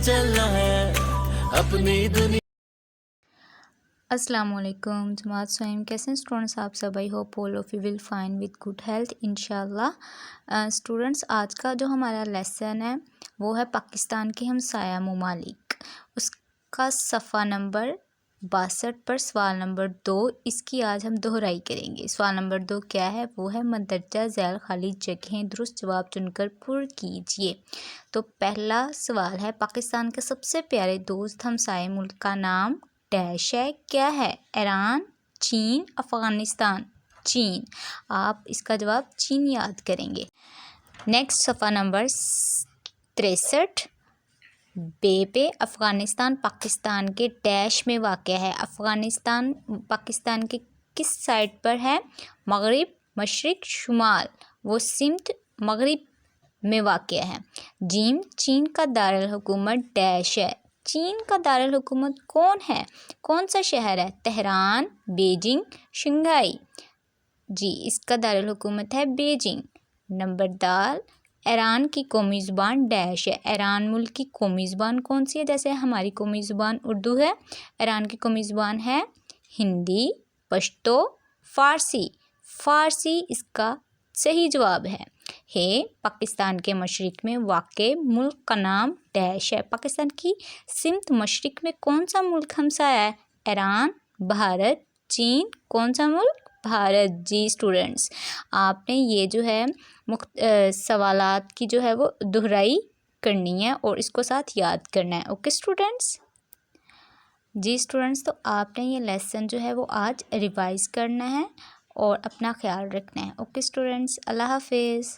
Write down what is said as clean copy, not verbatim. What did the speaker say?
चलना है अपनी दुनिया। अस्सलाम वालेकुम जमात स्वाइम, कैसे हैं स्टूडेंट्स आप सब? I hope all of you will fine with good health इंशाल्लाह। स्टूडेंट्स, आज का जो हमारा लेसन है वो है पाकिस्तान के हमसाया ममालिक, उसका सफ़ा नंबर 62 पर सवाल नंबर 2। इसकी आज हम दोहराई करेंगे। सवाल नंबर 2 क्या है? वो है मंदरजा झैल खाली जगहें दुरुस्त जवाब चुनकर पुर कीजिए। तो पहला सवाल है, पाकिस्तान के सबसे प्यारे दोस्त हमसाए मुल्क का नाम डैश है, क्या है? ईरान, चीन, अफ़गानिस्तान। चीन। आप इसका जवाब चीन याद करेंगे। नेक्स्ट सफ़ा नंबर 63 बे पे अफ़गानिस्तान पाकिस्तान के डैश में वाक़ है। अफ़गानिस्तान पाकिस्तान के किस साइड पर है? मगरिब, मशरिक़, शुमाल। वो सिमत मगरिब में वाक़ है। जीम, चीन का दारुल हुकूमत डैश है। चीन का दारुल हुकूमत कौन है? कौन सा शहर है? Tehran, Beijing, Shanghai. जी, इसका दारुल हुकूमत है बीजिंग। नंबर दाल, ईरान की कौमी ज़ुबान डैश है। ईरान मुल्क की कौमी ज़ुबान कौन सी है? जैसे हमारी कौमी ज़ुबान उर्दू है, ईरान की कौमी ज़ुबान है हिंदी, पश्तो, फ़ारसी। फ़ारसी इसका सही जवाब है। पाकिस्तान के मशरिक़ में वाक़े मुल्क का नाम डैश है। पाकिस्तान की सिमत मशरिक़ में कौन सा मुल्क हमसाया है? ईरान, भारत, चीन। कौन सा मुल्क? भारत। जी स्टूडेंट्स, आपने ये जो है सवालात की जो है वो दोहराई करनी है और इसको साथ याद करना है। Okay students? जी स्टूडेंट्स, तो आपने ये लेसन जो है वो आज रिवाइज़ करना है और अपना ख्याल रखना है। ओके स्टूडेंट्स, अल्लाह हाफिज़।